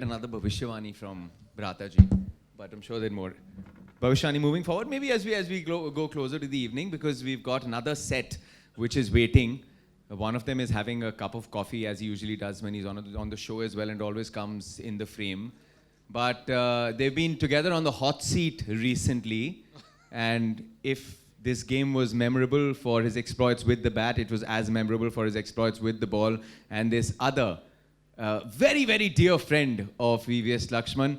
Another Bhavishwani from Bhrataji, but I'm sure there are more. Bhavishwani moving forward, maybe as we go closer to the evening, because we've got another set which is waiting. One of them is having a cup of coffee, as he usually does when he's on the show as well, and always comes in the frame. But they've been together on the hot seat recently, and if this game was memorable for his exploits with the bat, it was as memorable for his exploits with the ball. And this other very, very dear friend of VVS Lakshman,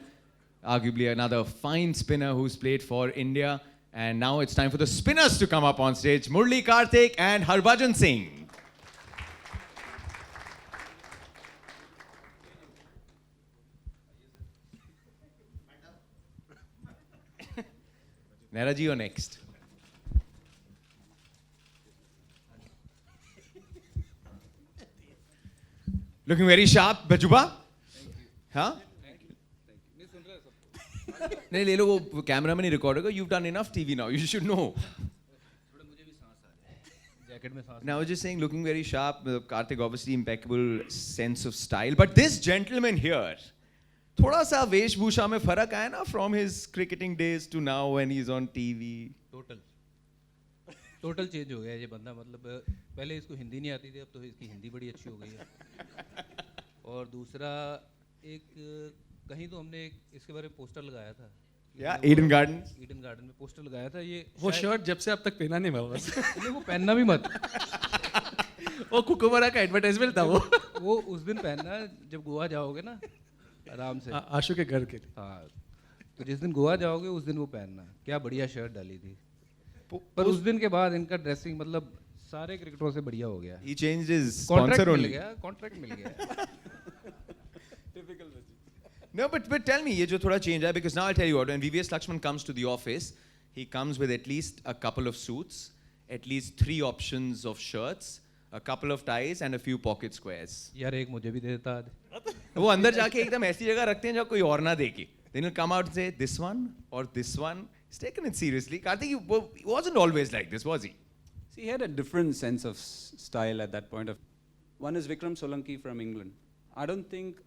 arguably another fine spinner who's played for India. And now it's time for the spinners to come up on stage. Murli Karthik and Harbhajan Singh. Nehra ji, you're next. Looking very sharp, Bajuba. Huh? नहीं ले लो वो camera में नहीं record होगा. You've done enough TV now. You should know. Now I was just saying, looking very sharp. Karthik obviously impeccable sense of style, but this gentleman here, थोड़ा सा वेशभूषा में फर्क आया ना from his cricketing days to now when he's on TV. Total change हो गया ये बंदा. मतलब पहले इसको हिंदी नहीं आती थी, अब तो इसकी हिंदी बड़ी अच्छी हो गई है. और दूसरा एक कहीं तो हमने इसके बारे में पोस्टर लगाया था. ईडन गार्डन में पोस्टर लगाया था. ये वो शर्ट जब से अब तक पहना नहीं हुआ बस. नहीं, वो पहनना भी मत. वो कुकुबरा का एडवर्टाइजमेंट था वो उस दिन पहनना जब गोवा जाओगे ना, आराम से. आशु के घर के लिए. हाँ, तो जिस दिन गोवा जाओगे उस दिन वो पहनना. क्या बढ़िया शर्ट डाली थी. पर उस दिन के बाद इनका ड्रेसिंग मतलब सारे क्रिकेटरों से बढ़िया हो गया. He changed his sponsor only. Contract मिल गया. No, but tell me, ये जो थोड़ा change है, because now I'll tell you what, when VVS Lakshman comes to the office, he comes with at least a couple of suits, at least 3 options of shirts, a couple of ties and a few pocket squares. यार एक मुझे भी दे देता आज. वो अंदर जाके एकदम ऐसी जगह रखते हैं जहाँ कोई और ना देखे. Then he'll come out and say, this one or this one. He's taken it seriously. Karthik, he wasn't always like this, was he? See, he had a different sense of style at that point of. One is Vikram Solanki from England. I don't think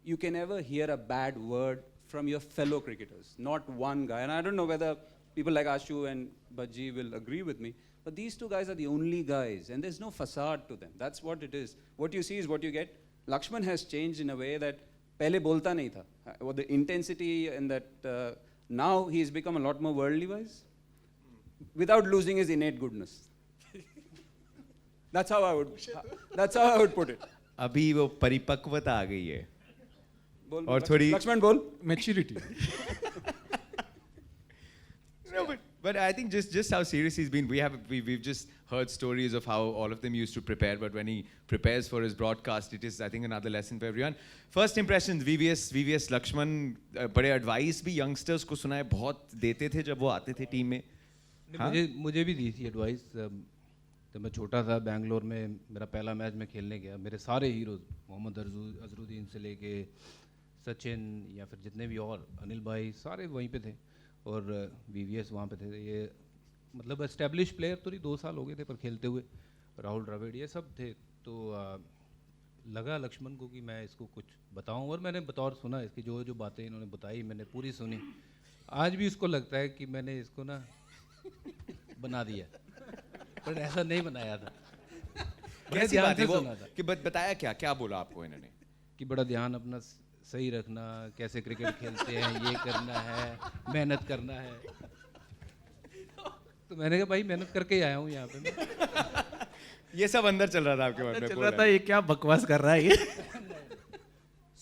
you can ever hear a bad word from your fellow cricketers. Not one guy. And I don't know whether people like Ashu and Bhaji will agree with me, but these 2 guys are the only guys, and there's no facade to them. That's what it is. What you see is what you get. Lakshman has changed in a way that pehle bolta nahi tha. The intensity and that now he's become a lot more worldly wise without losing his innate goodness. That's how I would put it. अभी वो परिपक्वता आ गई है. बोल और थोड़ी लक्ष्मण बोल. Maturity. No, but I think just how serious he's been. We've just heard stories of how all of them used to prepare, but when he prepares for his broadcast, it is, I think, another lesson for everyone. First impressions, VVS Lakshman, बड़े advice भी youngsters को सुना है, बहुत देते थे जब वो आते थे टीम में. मुझे भी दी थी एडवाइस. जब मैं छोटा था, बैंगलोर में मेरा पहला मैच में खेलने गया. मेरे सारे हीरोज, मोहम्मद अजरुद्दीन से लेके सचिन या फिर जितने भी और, अनिल भाई, सारे वहीं पे थे. और VVS वहाँ पे थे. ये मतलब एस्टेब्लिश प्लेयर तो नहीं, 2 साल हो गए थे पर खेलते हुए. राहुल द्रविड़ ये सब थे. तो लगा लक्ष्मण को कि मैं इसको कुछ बताऊं, और मैंने बतौर सुना इसकी जो बातें इन्होंने बताई मैंने पूरी सुनी. आज भी इसको लगता है कि मैंने इसको ना बना दिया, पर ऐसा नहीं बनाया था. कैसी बात है वो कि बताया क्या बोला आपको इन्होंने? कि बड़ा ध्यान अपना सही रखना, कैसे क्रिकेट खेलते हैं, ये करना है, मेहनत करना है. तो मैंने कहा भाई मेहनत करके ही आया हूँ यहाँ पे. ये सब अंदर चल रहा था आपके मन में? चल रहा था ये क्या बकवास कर रहा है ये.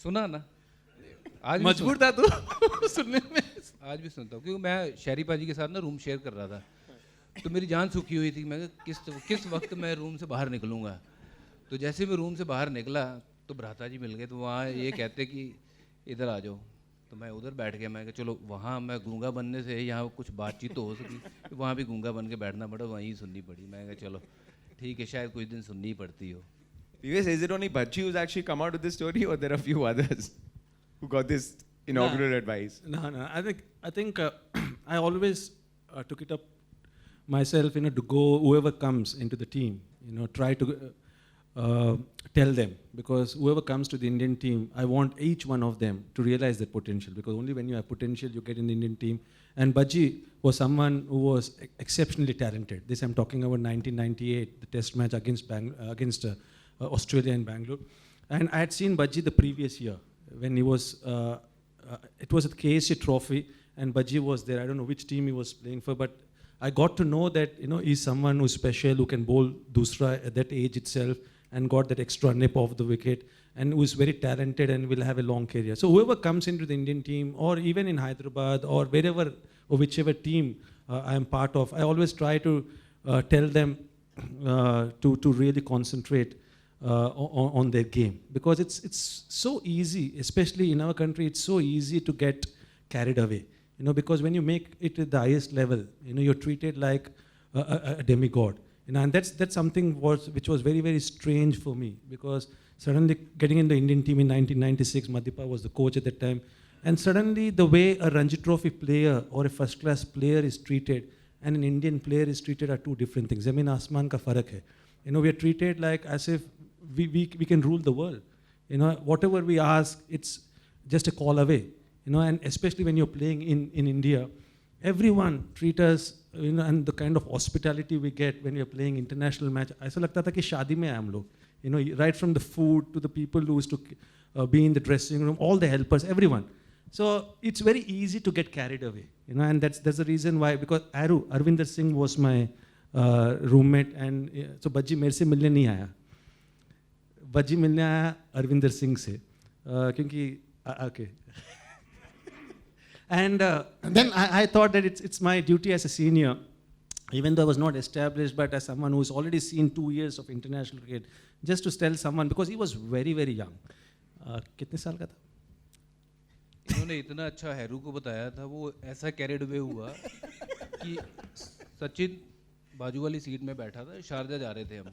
सुना ना, आज मजबूर था तू सुनने में. आज भी सुनता हूँ, क्योंकि मैं शहरी पाजी के साथ ना रूम शेयर कर रहा था. तो मेरी जान सूखी हुई थी. मैं किस वक्त मैं रूम से बाहर निकलूँगा. तो जैसे मैं रूम से बाहर निकला तो भ्राता जी मिल गए. तो वहाँ ये कहते कि इधर आ जाओ. तो मैं उधर बैठ गया. मैं कहा चलो, वहाँ मैं गूंगा बनने से यहाँ कुछ बातचीत तो हो सकी, वहाँ भी गूंगा बन के बैठना पड़ा, वहीं सुननी पड़ी. मैं कहा चलो ठीक है, शायद कुछ दिन सुननी ही पड़ती हो. Is it only Bhaji who's actually come out with this story, or there are a few others who got this inaugural advice? No. I think I always took it up myself, to go whoever comes into the team, try to tell them, because whoever comes to the Indian team, I want each one of them to realize their potential, because only when you have potential you get in the Indian team. And Bajji was someone who was exceptionally talented. This I'm talking about 1998, the test match against Australia in Bangalore. And I had seen Bajji the previous year when he was, it was at KSC Trophy, and Bajji was there. I don't know which team he was playing for, but I got to know that he's someone who's special, who can bowl dusra at that age itself, and got that extra nip off the wicket, and who's very talented and will have a long career. So whoever comes into the Indian team, or even in Hyderabad, or wherever or whichever team I am part of, I always try to tell them to really concentrate on their game, because it's so easy, especially in our country, it's so easy to get carried away. Because when you make it at the highest level, you're treated like a demigod. And that's something which was very, very strange for me, because suddenly getting in the Indian team in 1996, Madipa was the coach at that time, and suddenly the way a Ranji Trophy player or a first-class player is treated and an Indian player is treated are two different things. Zameen Asman ka farak hai. We are treated like as if we can rule the world. Whatever we ask, it's just a call away. And especially when you're playing in India, everyone treat us, and the kind of hospitality we get when we are playing international match. ऐसा लगता था कि शादी में हम लोग, right from the food to the people who used to be in the dressing room, all the helpers, everyone. So it's very easy to get carried away, and that's the reason why. Because Arvinder Singh was my roommate, and so Bajji मेरे से मिलने नहीं आया. Bajji मिलने आया Arvinder Singh से, क्योंकि okay. And then I thought that it's my duty as a senior, even though I was not established, but as someone who's already seen 2 years of international cricket, just to tell someone, because he was very, very young. कितने साल का था? इन्होंने इतना अच्छा हैरू को बताया था, वो ऐसा कैरिड वे हुआ कि सचिन बाजू वाली सीट में बैठा था, शारजा जा रहे थे हम,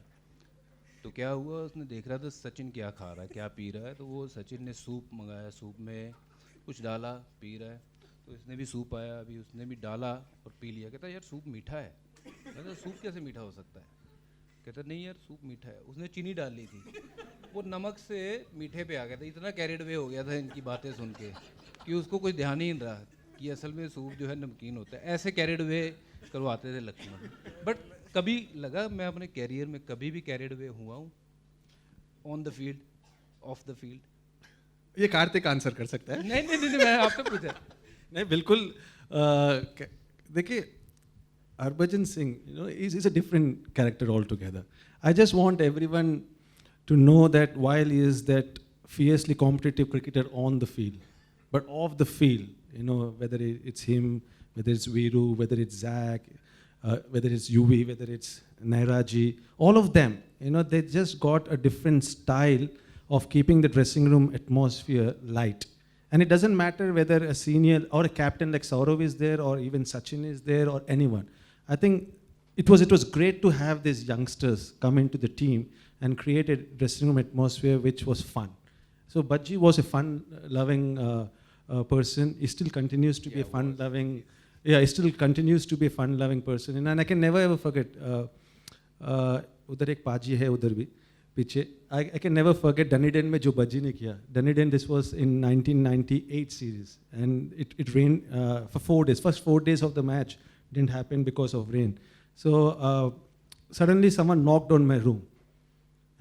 तो क्या हुआ, उसने देख रहा था सचिन क्या खा रहा है, क्या पी रहा है, तो वो सचिन ने सूप मंगाया, सूप में कुछ डाला, पी रहा है, तो इसने भी सूप आया, अभी उसने भी डाला और पी लिया. कहता यार सूप मीठा है. कहता सूप कैसे मीठा हो सकता है? कहता नहीं यार सूप मीठा है. उसने चीनी डाल ली थी, वो नमक से मीठे पे आ गया था. इतना कैरिड वे हो गया था इनकी बातें सुन के कि उसको कोई ध्यान ही नहीं रहा कि असल में सूप जो है नमकीन होता है. ऐसे कैरिड वे करवाते थे लक्ष्मण. बट कभी लगा मैं अपने कैरियर में कभी भी कैरिड वे हुआ हूँ on the field, of the field? ये कार्तिक आंसर कर सकता है. नहीं मैं आपसे पूछा. नहीं बिल्कुल. देखिए Harbhajan Singh, is a different character altogether. I just want everyone to know that while he is that fiercely competitive cricketer on the field, but off the field, whether it's him, whether it's Viru, whether it's Zach, whether it's Yuvi, whether it's Nairaji, all of them, they just got a different style of keeping the dressing room atmosphere light. And it doesn't matter whether a senior or a captain like Saurav is there, or even Sachin is there, or anyone. I think it was great to have these youngsters come into the team and create a dressing room atmosphere which was fun. So Bajji was a fun-loving person. He still continues to be a fun-loving. Yeah, he still continues to be a fun-loving person. And I can never ever forget. उधर एक पाजी है उधर भी पीछे. I can never forget Dunedin में जो Bajji ने किया. Dunedin, this was in 1998 series, and it rained for 4 days. First 4 days of the match didn't happen because of rain. So suddenly someone knocked on my room,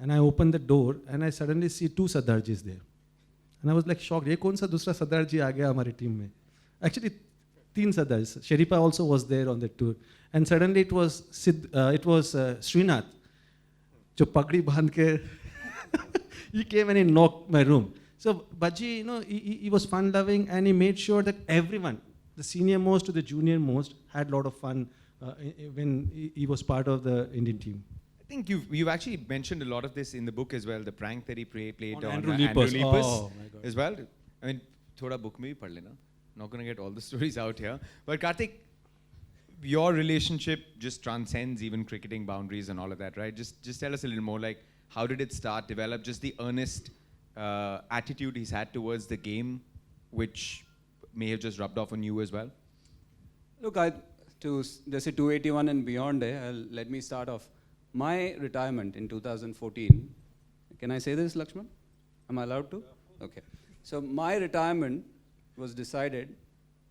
and I opened the door, and I suddenly see 2 Sardarjis there, and I was like shocked. ये कौन सा दूसरा सरदार जी आ गया हमारी team में? Actually 3 Sardarjis. Sharifa also was there on the tour, and suddenly it was Srinath, जो पगड़ी बांध के he came and he knocked my room. So Bajji, he was fun-loving, and he made sure that everyone, the senior most to the junior most, had a lot of fun when he was part of the Indian team. I think you've actually mentioned a lot of this in the book as well. The prank that he played on Andrew Andrew Lepus. Lepus Oh, my God. as well. I mean, thoda book mein bhi padh lena. Not going to get all the stories out here. But Karthik, your relationship just transcends even cricketing boundaries and all of that, right? Just tell us a little more, like, how did it start, develop, just the earnest attitude he's had towards the game, which may have just rubbed off on you as well? Look, just say 281 and beyond, let me start off. My retirement in 2014 Can I say this, Lakshman? Am I allowed to? Okay. So my retirement was decided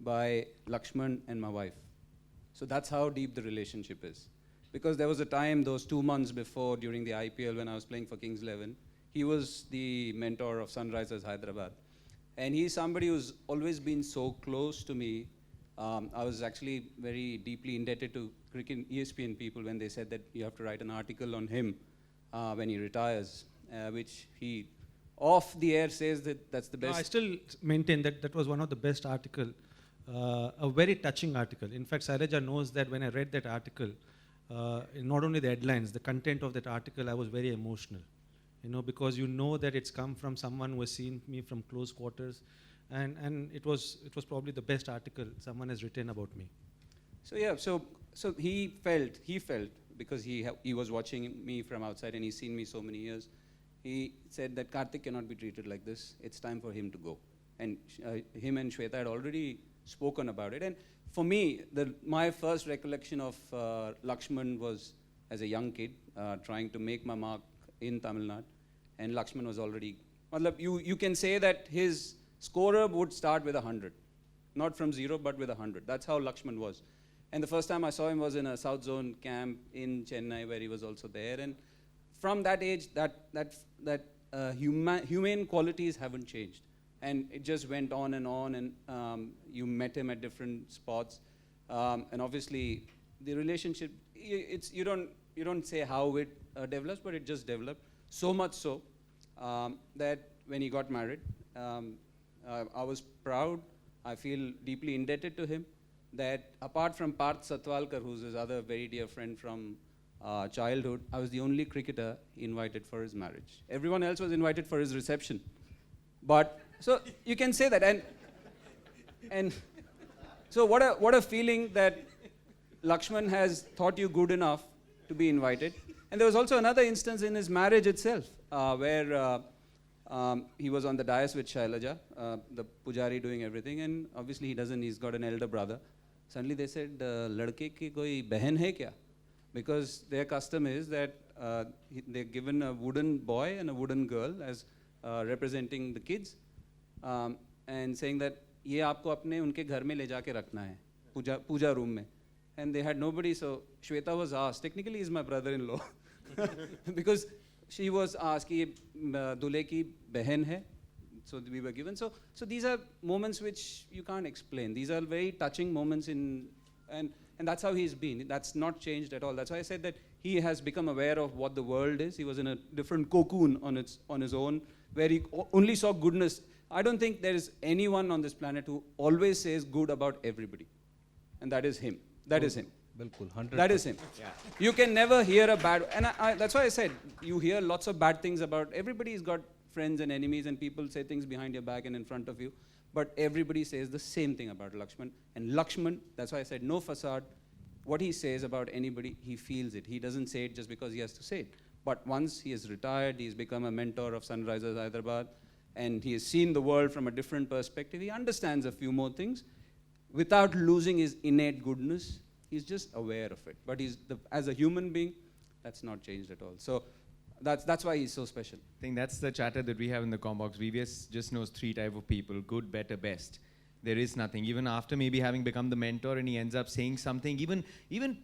by Lakshman and my wife. So that's how deep the relationship is. Because there was a time, those 2 months before, during the IPL, when I was playing for Kings 11, he was the mentor of Sunrisers Hyderabad. And he's somebody who's always been so close to me. I was actually very deeply indebted to cricket ESPN people when they said that you have to write an article on him when he retires, which he off the air says that that's the No, best. I still maintain that that was one of the best article, a very touching article. In fact, Sailaja knows that when I read that article, not only the headlines, the content of that article, I was very emotional. You know, because you know that it's come from someone who has seen me from close quarters, and it was probably the best article someone has written about me. So yeah, so he felt because he was watching me from outside and he's seen me so many years. He said that Karthik cannot be treated like this. It's time for him to go. And him and Shweta had already spoken about it. And for me, my first recollection of Lakshman was as a young kid trying to make my mark in Tamil Nadu. And Lakshman was already, you can say that his scorer would start with 100. Not from 0, but with 100. That's how Lakshman was. And the first time I saw him was in a South Zone camp in Chennai, where he was also there. And from that age, humane qualities haven't changed. And it just went on, and you met him at different spots. And obviously, the relationship, you don't say how it develops, but it just developed. So much so that when he got married, I was proud. I feel deeply indebted to him. That apart from Parth Satwalkar, who's his other very dear friend from childhood, I was the only cricketer invited for his marriage. Everyone else was invited for his reception. But so you can say that, and so what a feeling that Lakshman has thought you good enough to be invited. And there was also another instance in his marriage itself, where he was on the dais with Shailaja, the pujari doing everything, and obviously he's got an elder brother. Suddenly they said, "Ladke ki koi behan hai kya?" Because their custom is that they're given a wooden boy and a wooden girl as representing the kids, and saying that ये आपको अपने उनके घर में ले जाके रखना है पूजा room में. And they had nobody, so Shweta was asked. Technically, he's my brother-in-law, because she was asked कि दूल्हे की बहन है. So we were given. So these are moments which you can't explain. These are very touching moments and that's how he's been. That's not changed at all. That's why I said that he has become aware of what the world is. He was in a different cocoon on his own, where he only saw goodness. I don't think there is anyone on this planet who always says good about everybody. And that is him. That is him. बिल्कुल 100%. That is him. Yeah. You can never hear a bad, and that's why I said, you hear lots of bad things about, everybody's got friends and enemies, and people say things behind your back and in front of you, but everybody says the same thing about Lakshman. And Lakshman, that's why I said no facade. What he says about anybody, he feels it. He doesn't say it just because he has to say it. But once he is retired, he's become a mentor of Sunrisers Hyderabad, and he has seen the world from a different perspective. He understands a few more things without losing his innate goodness. He's just aware of it. But as a human being, that's not changed at all. So that's why he's so special. I think that's the chatter that we have in the Combox. VVS just knows 3 types of people: good, better, best. There is nothing. Even after maybe having become the mentor and he ends up saying something, even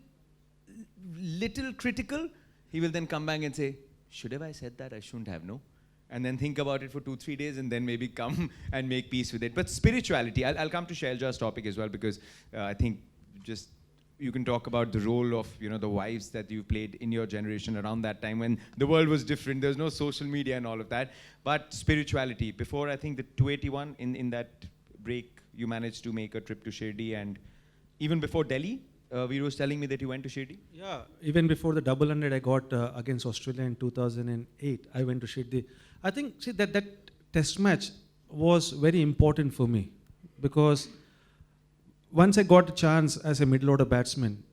little critical, he will then come back and say, should have I said that? I shouldn't have, no? And then think about it for 2-3 days and then maybe come and make peace with it. But spirituality, I'll come to Shailaja's topic as well, because I think just you can talk about the role of the wives that you played in your generation around that time when the world was different. There was no social media and all of that. But spirituality, before I think the 281, in that break, you managed to make a trip to Shirdi, and even before Delhi, Veer was telling me that you went to Shirdi. Yeah, even before the double 100 I got against Australia in 2008, I went to Shirdi. I think, that test match was very important for me, because once I got a chance as a middle order batsman,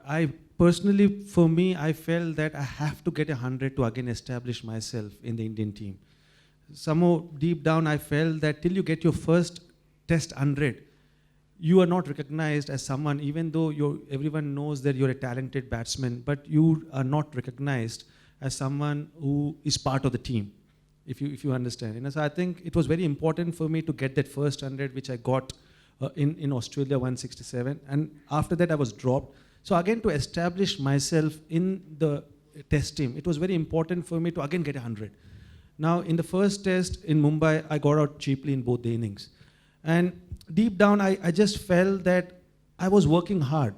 I personally, for me, I felt that I have to get 100 to again establish myself in the Indian team. Somehow deep down I felt that till you get your first test 100, you are not recognized as someone, even though everyone knows that you're a talented batsman, but you are not recognized as someone who is part of the team, if you understand. So I think it was very important for me to get that first 100, which I got in Australia 167, and after that I was dropped. So again, to establish myself in the test team, it was very important for me to again get 100. Now in the first test in Mumbai, I got out cheaply in both the innings, and deep down I just felt that I was working hard.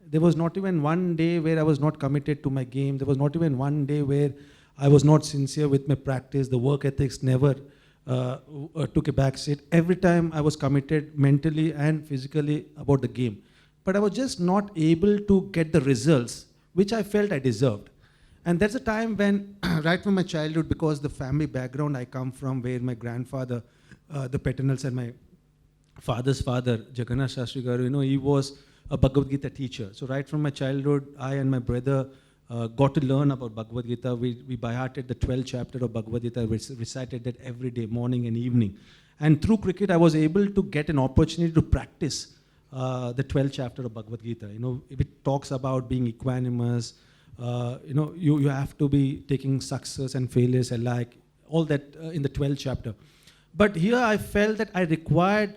There was not even one day where I was not committed to my game. There was not even one day where I was not sincere with my practice. The work ethics never took a back seat. Every time I was committed mentally and physically about the game. But I was just not able to get the results which I felt I deserved. And that's a time when, right from my childhood, because the family background I come from, where my grandfather, the paternals, and my father's father, Jagannath Shastri Garu, he was a Bhagavad Gita teacher. So right from my childhood, I and my brother got to learn about Bhagavad Gita. We by-hearted the 12th chapter of Bhagavad Gita, recited that every day, morning and evening. And through cricket, I was able to get an opportunity to practice the 12th chapter of Bhagavad Gita. If it talks about being equanimous, you have to be taking success and failures alike, all that in the 12th chapter. But here I felt that I required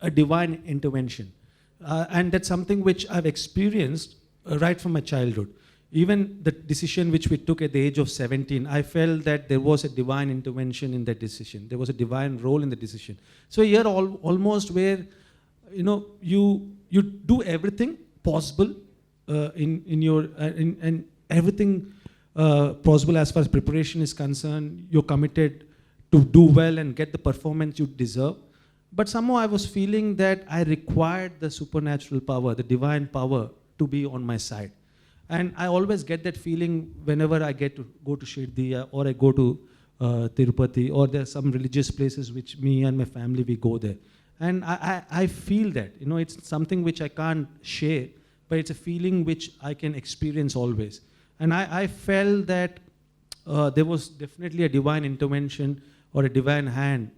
a divine intervention. And that's something which I've experienced right from my childhood. Even the decision which we took at the age of 17, I felt that there was a divine intervention in that decision. There was a divine role in the decision. So here almost where, you do everything possible in everything possible as far as preparation is concerned. You're committed to do well and get the performance you deserve. But somehow I was feeling that I required the supernatural power, the divine power, to be on my side. And I always get that feeling whenever I get to go to Shirdi or I go to Tirupati, or there are some religious places which me and my family, we go there. And I feel that, it's something which I can't share, but it's a feeling which I can experience always. And I felt that there was definitely a divine intervention or a divine hand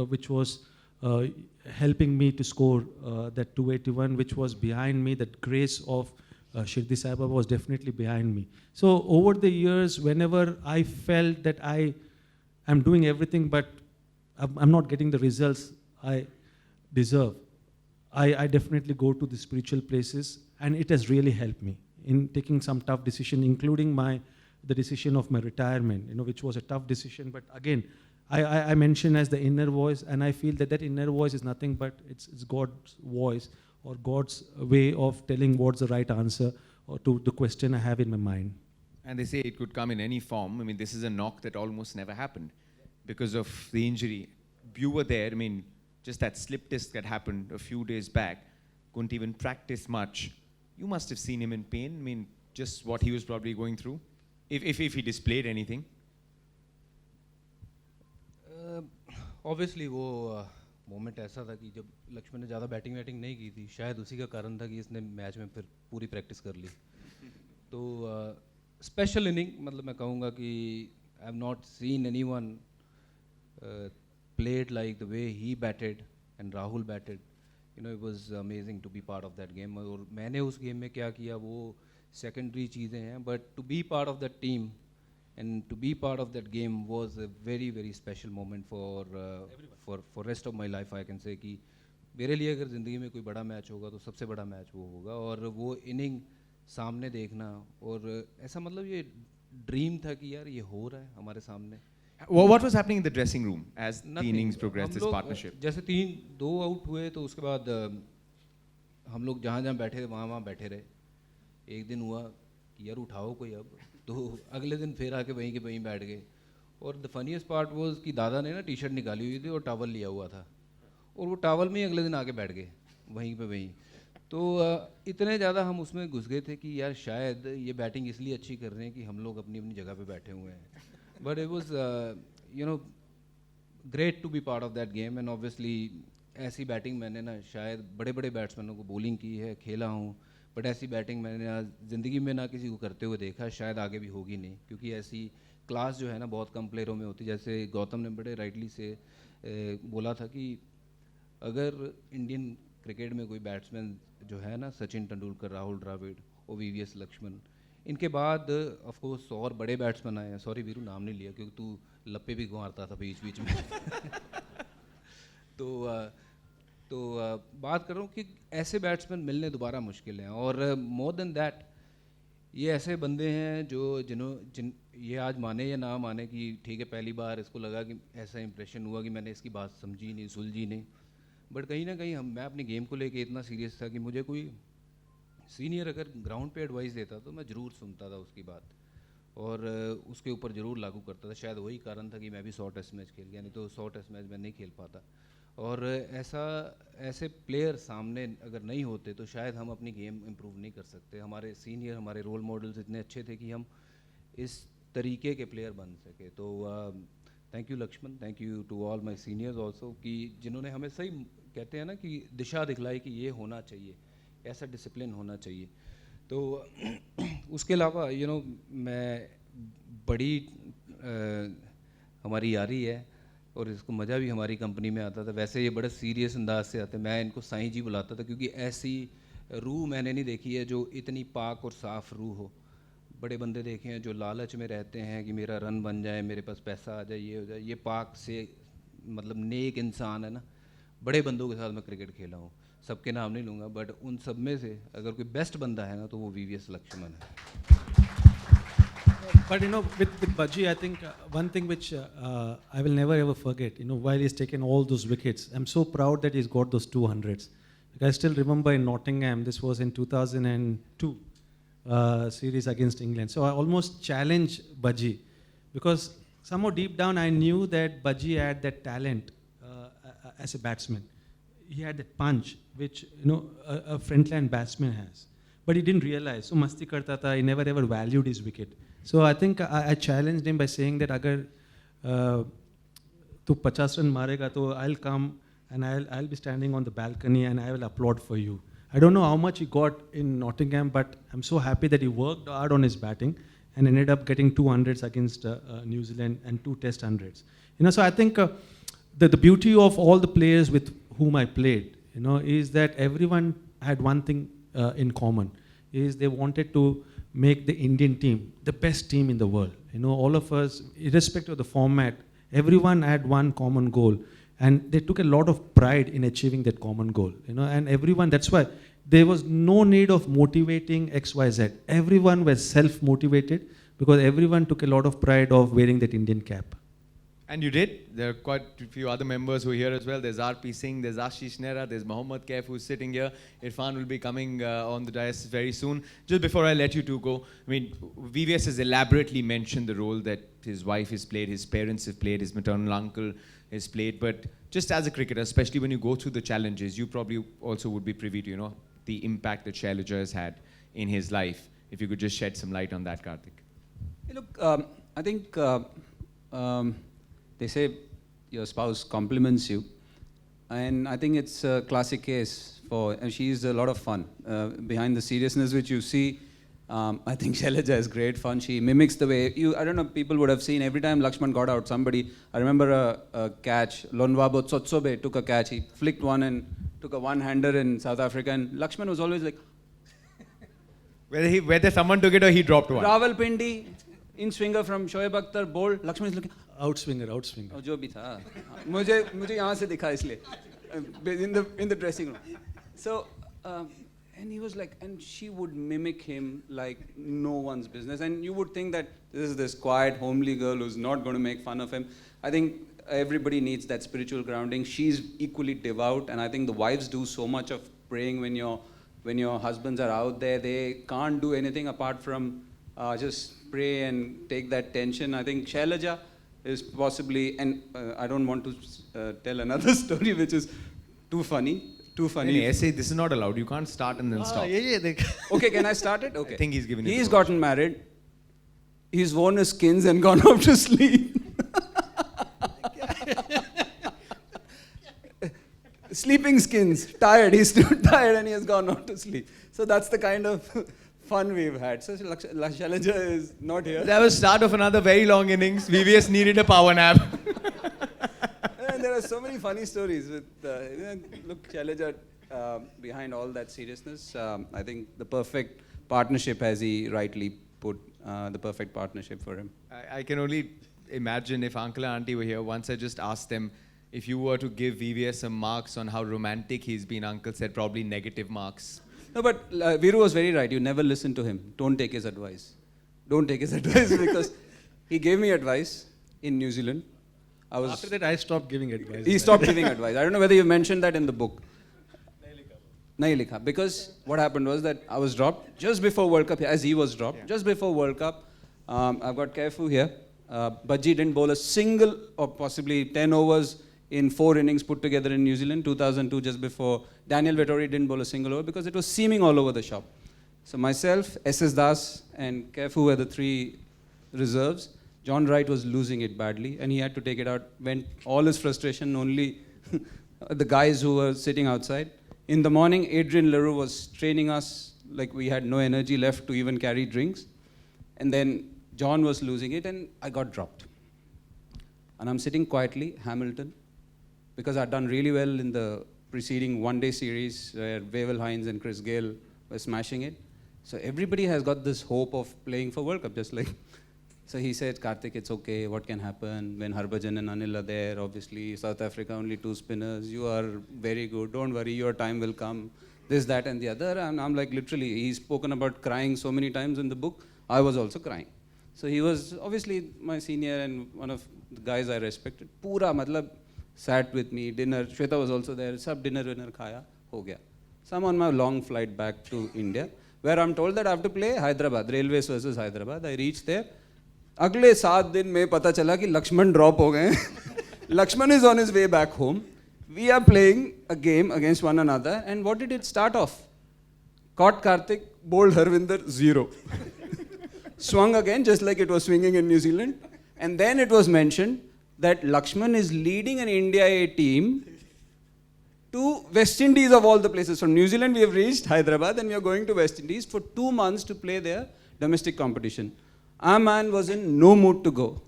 which was helping me to score that 281, which was behind me. That grace of Shirdi Sai Baba was definitely behind me. So over the years, whenever I felt that I am doing everything but I'm not getting the results I deserve, I definitely go to the spiritual places, and it has really helped me in taking some tough decision, including the decision of my retirement, which was a tough decision. But again, I mention as the inner voice, and I feel that inner voice is nothing but it's God's voice, or God's way of telling what's the right answer or to the question I have in my mind. And they say it could come in any form. I mean, this is a knock that almost never happened because of the injury. You were there. I mean, just that slip disc that happened a few days back, couldn't even practice much. You must have seen him in pain. I mean, just what he was probably going through, if he displayed anything. Obviously वो moment ऐसा था कि जब लक्ष्मण ने ज़्यादा batting नहीं की थी, शायद उसी का कारण था कि इसने मैच में फिर पूरी प्रैक्टिस कर ली. तो स्पेशल इनिंग, मतलब मैं कहूँगा कि I have not seen anyone played like the way he batted and Rahul batted. It was amazing to be part of that game. और मैंने उस गेम में क्या किया वो सेकेंडरी चीज़ें हैं, but to be part of that team and to be part of that game was a very very special moment for rest of my life. I can say कि मेरे लिए अगर ज़िंदगी में कोई बड़ा मैच होगा तो सबसे बड़ा मैच वो होगा. और वो इनिंग सामने देखना, और ऐसा मतलब ये ड्रीम था कि यार ये हो रहा है हमारे सामने. What was happening in the dressing room as the innings progressed, this partnership? जैसे 2 आउट हुए तो उसके बाद हम लोग जहाँ जहाँ बैठे थे वहाँ बैठे रहे. एक दिन हुआ कि यार उठाओ कोई अब, तो अगले दिन फिर आके वहीं के वहीं बैठ गए. और द फनीएस्ट पार्ट वाज कि दादा ने ना टी शर्ट निकाली हुई थी और टॉवल लिया हुआ था, और वो टॉवल में ही अगले दिन आके बैठ गए वहीं पे वहीं. तो इतने ज़्यादा हम उसमें घुस गए थे कि यार शायद ये बैटिंग इसलिए अच्छी कर रहे हैं कि हम लोग अपनी अपनी जगह पे बैठे हुए हैं. But it was, great to be part of that game. And obviously, ऐसी बैटिंग मैंने ना शायद बड़े बड़े बैट्समैनों को बॉलिंग की है, खेला हूँ, बट ऐसी बैटिंग मैंने आज ज़िंदगी में ना किसी को करते हुए देखा, शायद आगे भी होगी नहीं, क्योंकि ऐसी क्लास जो है ना बहुत कम प्लेयरों में होती. जैसे गौतम ने बड़े राइटली से बोला था कि अगर इंडियन क्रिकेट में कोई बैट्समैन जो है ना, सचिन तेंदुलकर, राहुल द्रविड़ और VVS लक्ष्मण, इनके बाद ऑफ कोर्स और बड़े बैट्समैन आए हैं. सॉरी वीरू, नाम नहीं लिया क्योंकि तू लप्पे भी मारता था बीच बीच में. तो बात कर रहा हूँ कि ऐसे बैट्समैन मिलने दोबारा मुश्किल हैं. और मोर देन दैट, ये ऐसे बंदे हैं जिन ये आज माने या ना माने कि ठीक है पहली बार इसको लगा कि ऐसा इंप्रेशन हुआ कि मैंने इसकी बात समझी नहीं, सुलझी नहीं, बट कहीं ना कहीं मैं अपनी गेम को लेके इतना सीरियस था कि मुझे कोई सीनियर अगर ग्राउंड पे एडवाइस देता तो मैं ज़रूर सुनता था उसकी बात और उसके ऊपर ज़रूर लागू करता था. शायद वही कारण था कि मैं भी 100 टेस्ट मैच खेल गया, नहीं तो 100 टेस्ट मैच में नहीं खेल पाता. और ऐसे प्लेयर सामने अगर नहीं होते तो शायद हम अपनी गेम इम्प्रूव नहीं कर सकते. हमारे सीनियर, हमारे रोल मॉडल्स इतने अच्छे थे कि हम इस तरीके के प्लेयर बन सके. तो thank you Lakshman, thank you to all my seniors also कि जिन्होंने हमें सही कहते हैं ना कि दिशा दिखलाई कि ये होना चाहिए, ऐसा डिसिप्लिन होना चाहिए. तो उसके अलावा मैं बड़ी हमारी यारी है और इसको मज़ा भी हमारी कंपनी में आता था. वैसे ये बड़े सीरियस अंदाज से आते, मैं इनको साईं जी बुलाता था क्योंकि ऐसी रूह मैंने नहीं देखी है जो इतनी पाक और साफ़ रूह हो. बड़े बंदे देखे हैं जो लालच में रहते हैं कि मेरा रन बन जाए, मेरे पास पैसा आ जाए, ये हो जाए. ये पाक से मतलब नेक इंसान है ना. बड़े बंदों के साथ मैं क्रिकेट खेला हूँ, सबके नाम नहीं लूँगा, बट उन सब में से अगर कोई बेस्ट बंदा है ना तो वो VVS लक्ष्मण है. But with Bajji, I think one thing which I will never ever forget, while he's taken all those wickets, I'm so proud that he's got those 200s. Like I still remember in Nottingham, this was in 2002 series against England. So I almost challenged Bajji because somehow deep down I knew that Bajji had that talent as a batsman. He had that punch which a frontline batsman has, but he didn't realize. So masti karta tha, he never ever valued his wicket. So I think I challenged him by saying that agar tu 50 run marega to I'll come and I'll be standing on the balcony and I will applaud for you. I don't know how much he got in Nottingham, but I'm so happy that he worked hard on his batting and ended up getting 200s against New Zealand and 2 test hundreds. So I think the beauty of all the players with whom I played, is that everyone had one thing in common, is they wanted to make the Indian team the best team in the world. All of us, irrespective of the format, everyone had one common goal. And they took a lot of pride in achieving that common goal. And everyone, that's why there was no need of motivating X, Y, Z. Everyone was self-motivated because everyone took a lot of pride of wearing that Indian cap. And you did. There are quite a few other members who are here as well. There's RP Singh, there's Ashish Nehra, there's Mohammad Kaif who's sitting here. Irfan will be coming on the dais very soon. Just before I let you two go, VVS has elaborately mentioned the role that his wife has played, his parents have played, his maternal uncle has played. But just as a cricketer, especially when you go through the challenges, you probably also would be privy to, the impact that Shailaja has had in his life. If you could just shed some light on that, Karthik. Hey, look, I think they say your spouse compliments you, and I think it's a classic case and she's a lot of fun. Behind the seriousness which you see, I think Shailaja has great fun. She mimics the way, I don't know, people would have seen every time Lakshman got out, I remember a catch, Lonwabo Tsotsobe took a catch, he flicked one and took a one-hander in South Africa, and Lakshman was always like, whether someone took it or he dropped one. Rawalpindi, in-swinger from Shoaib Akhtar, bowled, Lakshman is looking, outswinger. Oh, जो भी था, मुझे यहाँ से दिखा इसलिए, in the dressing room. So, and he was like, and she would mimic him like no one's business. And you would think that this is this quiet, homely girl who's not going to make fun of him. I think everybody needs that spiritual grounding. She's equally devout, and I think the wives do so much of praying when your husbands are out there. They can't do anything apart from just pray and take that tension. I think Shailaja is possibly, and I don't want to tell another story which is too funny. Essay, this is not allowed. You can't start and then stop. Okay, can I start it? Okay. I think he's given it. He's gotten married. He's worn his skins and gone off to sleep. Sleeping skins, tired. He's too tired and he has gone off to sleep. So that's the kind of fun we've had. So Shailaja is not here. That was start of another very long innings. VVS needed a power nap. And there are so many funny stories with look, Shailaja, behind all that seriousness. I think the perfect partnership, as he rightly put the perfect partnership for him. I can only imagine if uncle and auntie were here. Once I just asked them, if you were to give VVS some marks on how romantic he's been, uncle said probably negative marks. No, but Viru was very right. You never listen to him. Don't take his advice. Don't take his advice because he gave me advice in New Zealand. After that, I stopped giving advice. He stopped giving advice. I don't know whether you mentioned that in the book. Nahi likha. Because what happened was that I was dropped just before World Cup, as he was dropped, just before World Cup. I've got Kaifu here. Bajji didn't bowl a single or possibly 10 overs in 4 innings put together in New Zealand, 2002, just before. Daniel Vettori didn't bowl a single over because it was seaming all over the shop. So myself, SS Das and Kaifu were the 3 reserves. John Wright was losing it badly and he had to take it out. Went all his frustration only the guys who were sitting outside. In the morning, Adrian Leroux was training us like we had no energy left to even carry drinks. And then John was losing it and I got dropped. And I'm sitting quietly, Hamilton, because I'd done really well in the preceding one-day series where Wavell Hines and Chris Gayle were smashing it. So everybody has got this hope of playing for World Cup, just like. So he said, Karthik, it's okay, what can happen when Harbhajan and Anil are there? Obviously, South Africa, only 2 spinners. You are very good, don't worry, your time will come. This, that, and the other. And I'm like, literally, he's spoken about crying so many times in the book. I was also crying. So he was obviously my senior and one of the guys I respected. Pura, matlab, sat with me, dinner. Shweta was also there. Sab dinner khaya, ho gaya. So I'm on my long flight back to India, where I'm told that I have to play Hyderabad, Railways versus Hyderabad. I reached there. अगले 7 दिन में पता चला कि Lakshman drop हो गए Lakshman is on his way back home. We are playing a game against one another and what did it start off? Caught Karthik, bowled Harvinder, 0. Swung again just like it was swinging in New Zealand. And then it was mentioned that Lakshman is leading an India A team to West Indies of all the places. From New Zealand we have reached Hyderabad and we are going to West Indies for 2 months to play their domestic competition. Our man was in no mood to go.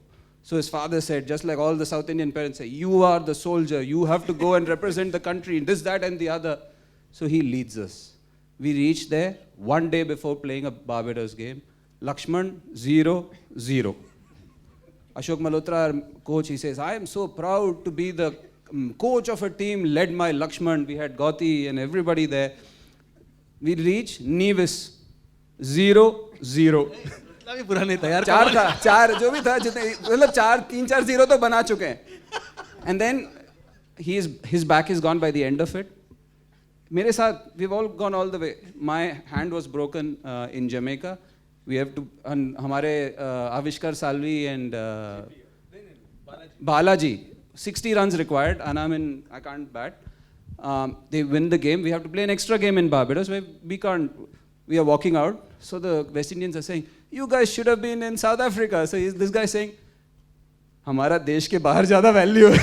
So his father said, just like all the South Indian parents say, you are the soldier, you have to go and represent the country, this, that and the other. So he leads us. We reached there 1 day before playing a Barbados game. Lakshman, 0-0. Ashok Malhotra, our coach, he says, I am so proud to be the coach of a team led by Lakshman. We had Gauti and everybody there. We reached Nevis, 0-0. भी बुरा नहीं था यार 4 था 4 जो भी था जितने मतलब 3-4-0 तो बना चुके हैं and then his back is gone by the end of it मेरे साथ we've all gone all the way my hand was broken in Jamaica we have to हमारे Avishkar Salvi and Balaji 60 runs required and I can't bat they win the game we have to play an extra game in Barbados where we are walking out so the West Indians are saying you guys should have been in South Africa. So this guy saying, हमारा देश के बाहर ज़्यादा value है.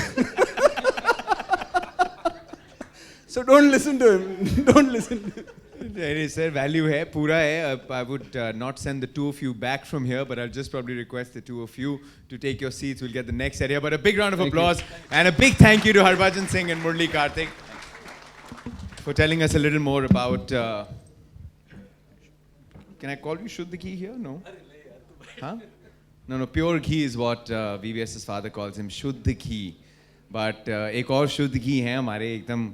So don't listen to him. Don't listen to him. It is, sir. Value hai, pura hai. I would not send the 2 of you back from here, but I'll just probably request the 2 of you to take your seats. We'll get the next area. But a big round of applause and a big thank you to Harbhajan Singh and Murli Karthik for telling us a little more about. Can I call you Shuddh Ghee here? No? Huh? No, pure ghee is what VVS's father calls him, Shuddh Ghee. But एक और शुद्ध घी है हमारे एकदम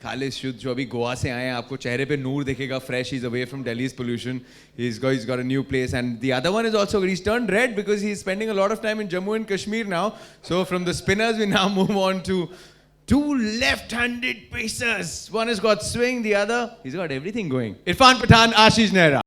खालिश शुद्ध जो अभी गोवा से आए हैं आपको चेहरे पे नूर दिखेगा fresh he's away from Delhi's pollution he's got a new place and the other one is also he's turned red because he's spending a lot of time in Jammu and Kashmir now so from the spinners we now move on to 2 left-handed pacers one has got swing the other he's got everything going Irfan Pathan Ashish Nehra